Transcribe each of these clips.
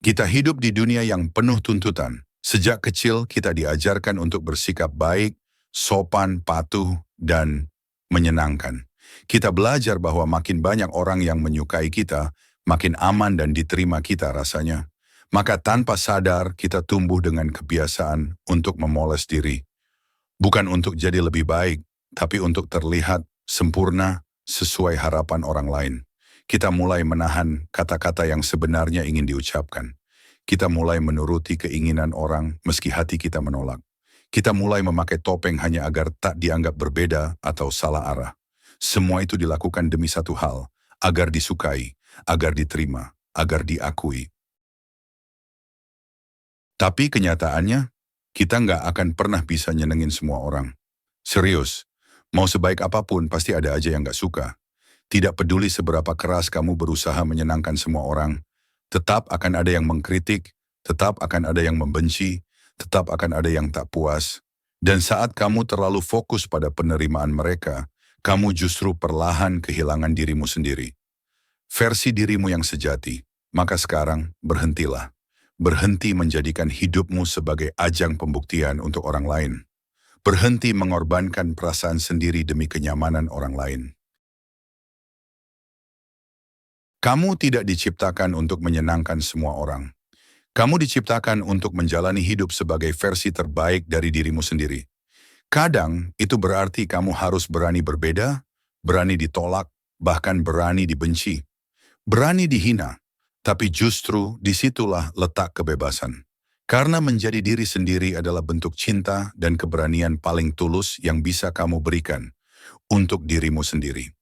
Kita hidup di dunia yang penuh tuntutan. Sejak kecil kita diajarkan untuk bersikap baik, sopan, patuh, dan menyenangkan. Kita belajar bahwa makin banyak orang yang menyukai kita, makin aman dan diterima kita rasanya. Maka tanpa sadar kita tumbuh dengan kebiasaan untuk memoles diri. Bukan untuk jadi lebih baik, tapi untuk terlihat sempurna sesuai harapan orang lain. Kita mulai menahan kata-kata yang sebenarnya ingin diucapkan. Kita mulai menuruti keinginan orang meski hati kita menolak. Kita mulai memakai topeng hanya agar tak dianggap berbeda atau salah arah. Semua itu dilakukan demi satu hal, agar disukai, agar diterima, agar diakui. Tapi kenyataannya, kita nggak akan pernah bisa nyenengin semua orang. Serius, mau sebaik apapun pasti ada aja yang nggak suka. Tidak peduli seberapa keras kamu berusaha menyenangkan semua orang, tetap akan ada yang mengkritik, tetap akan ada yang membenci, tetap akan ada yang tak puas. Dan saat kamu terlalu fokus pada penerimaan mereka, kamu justru perlahan kehilangan dirimu sendiri. Versi dirimu yang sejati. Maka sekarang, berhentilah. Berhenti menjadikan hidupmu sebagai ajang pembuktian untuk orang lain. Berhenti mengorbankan perasaan sendiri demi kenyamanan orang lain. Kamu tidak diciptakan untuk menyenangkan semua orang. Kamu diciptakan untuk menjalani hidup sebagai versi terbaik dari dirimu sendiri. Kadang itu berarti kamu harus berani berbeda, berani ditolak, bahkan berani dibenci, berani dihina. Tapi justru disitulah letak kebebasan. Karena menjadi diri sendiri adalah bentuk cinta dan keberanian paling tulus yang bisa kamu berikan untuk dirimu sendiri.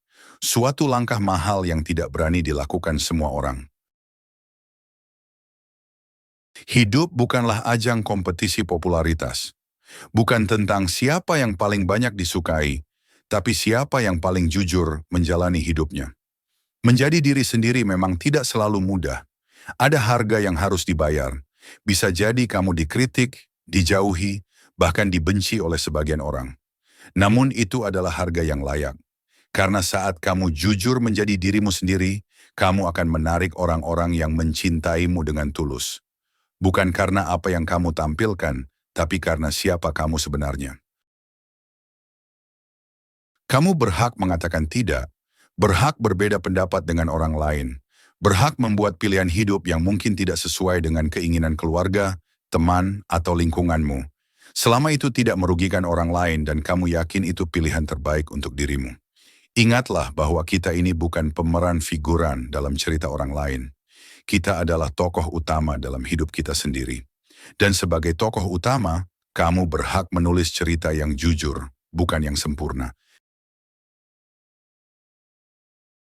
Suatu langkah mahal yang tidak berani dilakukan semua orang. Hidup bukanlah ajang kompetisi popularitas. Bukan tentang siapa yang paling banyak disukai, tapi siapa yang paling jujur menjalani hidupnya. Menjadi diri sendiri memang tidak selalu mudah. Ada harga yang harus dibayar. Bisa jadi kamu dikritik, dijauhi, bahkan dibenci oleh sebagian orang. Namun itu adalah harga yang layak. Karena saat kamu jujur menjadi dirimu sendiri, kamu akan menarik orang-orang yang mencintaimu dengan tulus. Bukan karena apa yang kamu tampilkan, tapi karena siapa kamu sebenarnya. Kamu berhak mengatakan tidak, berhak berbeda pendapat dengan orang lain, berhak membuat pilihan hidup yang mungkin tidak sesuai dengan keinginan keluarga, teman, atau lingkunganmu. Selama itu tidak merugikan orang lain dan kamu yakin itu pilihan terbaik untuk dirimu. Ingatlah bahwa kita ini bukan pemeran figuran dalam cerita orang lain. Kita adalah tokoh utama dalam hidup kita sendiri. Dan sebagai tokoh utama, kamu berhak menulis cerita yang jujur, bukan yang sempurna.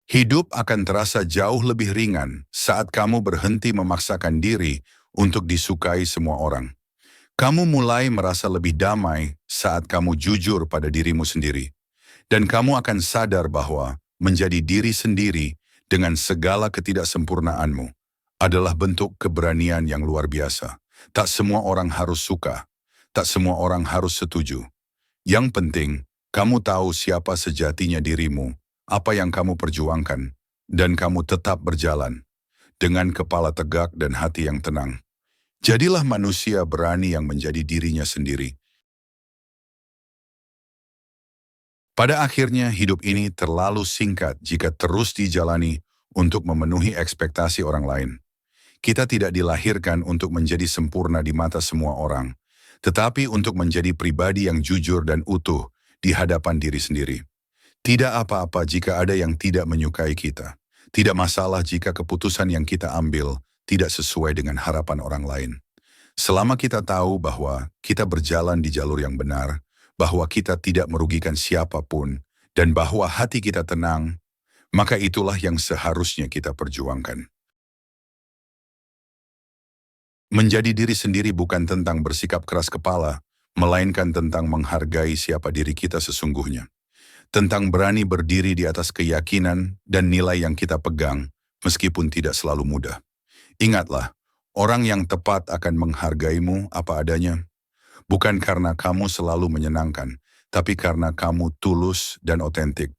Hidup akan terasa jauh lebih ringan saat kamu berhenti memaksakan diri untuk disukai semua orang. Kamu mulai merasa lebih damai saat kamu jujur pada dirimu sendiri. Dan kamu akan sadar bahwa menjadi diri sendiri dengan segala ketidaksempurnaanmu adalah bentuk keberanian yang luar biasa. Tak semua orang harus suka, tak semua orang harus setuju. Yang penting, kamu tahu siapa sejatinya dirimu, apa yang kamu perjuangkan, dan kamu tetap berjalan dengan kepala tegak dan hati yang tenang. Jadilah manusia berani yang menjadi dirinya sendiri. Pada akhirnya, hidup ini terlalu singkat jika terus dijalani untuk memenuhi ekspektasi orang lain. Kita tidak dilahirkan untuk menjadi sempurna di mata semua orang, tetapi untuk menjadi pribadi yang jujur dan utuh di hadapan diri sendiri. Tidak apa-apa jika ada yang tidak menyukai kita. Tidak masalah jika keputusan yang kita ambil tidak sesuai dengan harapan orang lain. Selama kita tahu bahwa kita berjalan di jalur yang benar, bahwa kita tidak merugikan siapapun, dan bahwa hati kita tenang, maka itulah yang seharusnya kita perjuangkan. Menjadi diri sendiri bukan tentang bersikap keras kepala, melainkan tentang menghargai siapa diri kita sesungguhnya. Tentang berani berdiri di atas keyakinan dan nilai yang kita pegang, meskipun tidak selalu mudah. Ingatlah, orang yang tepat akan menghargaimu apa adanya. Bukan karena kamu selalu menyenangkan, tapi karena kamu tulus dan otentik.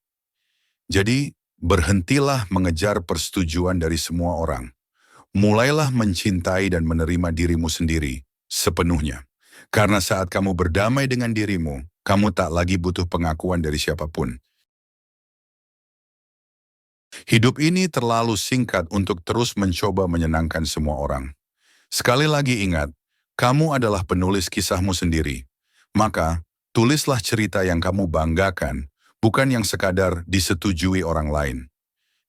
Jadi, berhentilah mengejar persetujuan dari semua orang. Mulailah mencintai dan menerima dirimu sendiri sepenuhnya. Karena saat kamu berdamai dengan dirimu, kamu tak lagi butuh pengakuan dari siapapun. Hidup ini terlalu singkat untuk terus mencoba menyenangkan semua orang. Sekali lagi ingat, kamu adalah penulis kisahmu sendiri. Maka, tulislah cerita yang kamu banggakan, bukan yang sekadar disetujui orang lain.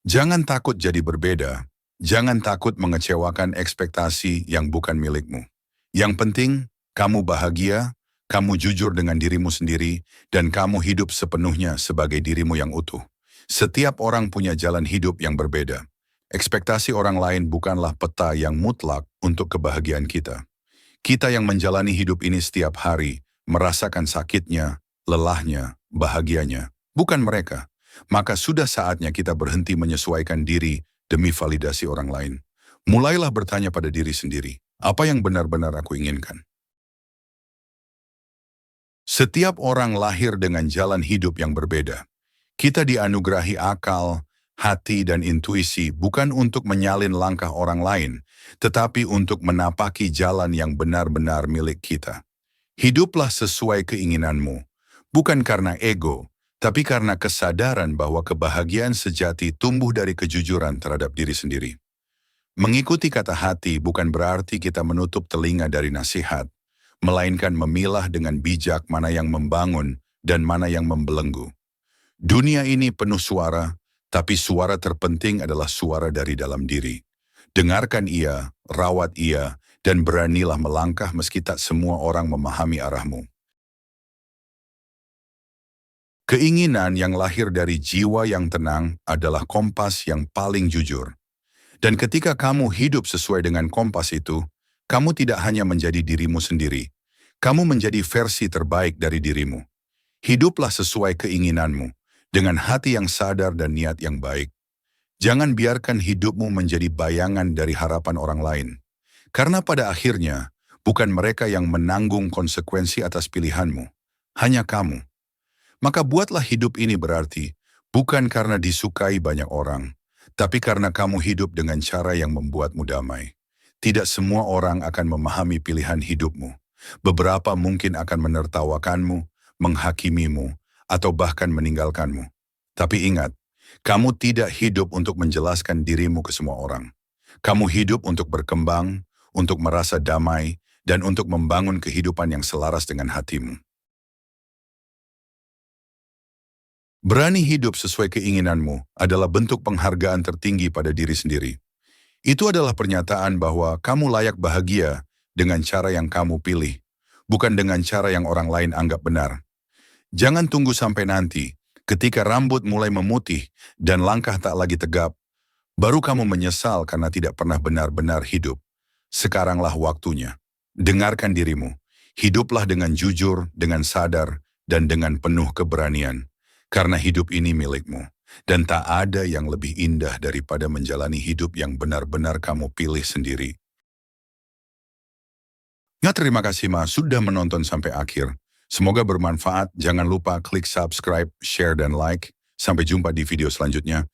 Jangan takut jadi berbeda. Jangan takut mengecewakan ekspektasi yang bukan milikmu. Yang penting, kamu bahagia, kamu jujur dengan dirimu sendiri, dan kamu hidup sepenuhnya sebagai dirimu yang utuh. Setiap orang punya jalan hidup yang berbeda. Ekspektasi orang lain bukanlah peta yang mutlak untuk kebahagiaan kita. Kita yang menjalani hidup ini setiap hari, merasakan sakitnya, lelahnya, bahagianya, bukan mereka. Maka sudah saatnya kita berhenti menyesuaikan diri demi validasi orang lain. Mulailah bertanya pada diri sendiri, apa yang benar-benar aku inginkan? Setiap orang lahir dengan jalan hidup yang berbeda. Kita dianugerahi akal, hati, dan intuisi bukan untuk menyalin langkah orang lain, tetapi untuk menapaki jalan yang benar-benar milik kita. Hiduplah sesuai keinginanmu, bukan karena ego, tapi karena kesadaran bahwa kebahagiaan sejati tumbuh dari kejujuran terhadap diri sendiri. Mengikuti kata hati bukan berarti kita menutup telinga dari nasihat, melainkan memilah dengan bijak mana yang membangun dan mana yang membelenggu. Dunia ini penuh suara, tapi suara terpenting adalah suara dari dalam diri. Dengarkan ia, rawat ia, dan beranilah melangkah meski tak semua orang memahami arahmu. Keinginan yang lahir dari jiwa yang tenang adalah kompas yang paling jujur. Dan ketika kamu hidup sesuai dengan kompas itu, kamu tidak hanya menjadi dirimu sendiri, kamu menjadi versi terbaik dari dirimu. Hiduplah sesuai keinginanmu, dengan hati yang sadar dan niat yang baik. Jangan biarkan hidupmu menjadi bayangan dari harapan orang lain. Karena pada akhirnya, bukan mereka yang menanggung konsekuensi atas pilihanmu, hanya kamu. Maka buatlah hidup ini berarti, bukan karena disukai banyak orang, tapi karena kamu hidup dengan cara yang membuatmu damai. Tidak semua orang akan memahami pilihan hidupmu. Beberapa mungkin akan menertawakanmu, menghakimimu, atau bahkan meninggalkanmu. Tapi ingat, kamu tidak hidup untuk menjelaskan dirimu ke semua orang. Kamu hidup untuk berkembang, untuk merasa damai, dan untuk membangun kehidupan yang selaras dengan hatimu. Berani hidup sesuai keinginanmu adalah bentuk penghargaan tertinggi pada diri sendiri. Itu adalah pernyataan bahwa kamu layak bahagia dengan cara yang kamu pilih, bukan dengan cara yang orang lain anggap benar. Jangan tunggu sampai nanti, ketika rambut mulai memutih dan langkah tak lagi tegap, baru kamu menyesal karena tidak pernah benar-benar hidup. Sekaranglah waktunya. Dengarkan dirimu. Hiduplah dengan jujur, dengan sadar, dan dengan penuh keberanian. Karena hidup ini milikmu, dan tak ada yang lebih indah daripada menjalani hidup yang benar-benar kamu pilih sendiri. Ya, terima kasih Mas sudah menonton sampai akhir. Semoga bermanfaat, jangan lupa klik subscribe, share, dan like. Sampai jumpa di video selanjutnya.